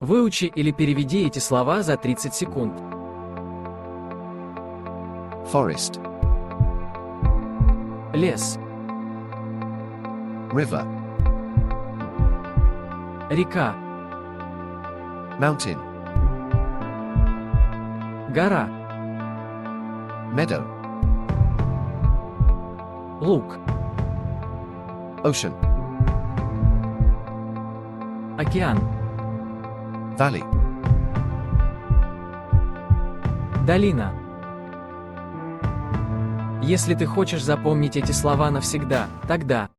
Выучи или переведи эти слова за 30 секунд. Forest. Лес, River. река, Mountain. гора, Meadow. луг, Ocean. океан, Valley. долина. Если ты хочешь запомнить эти слова навсегда, тогда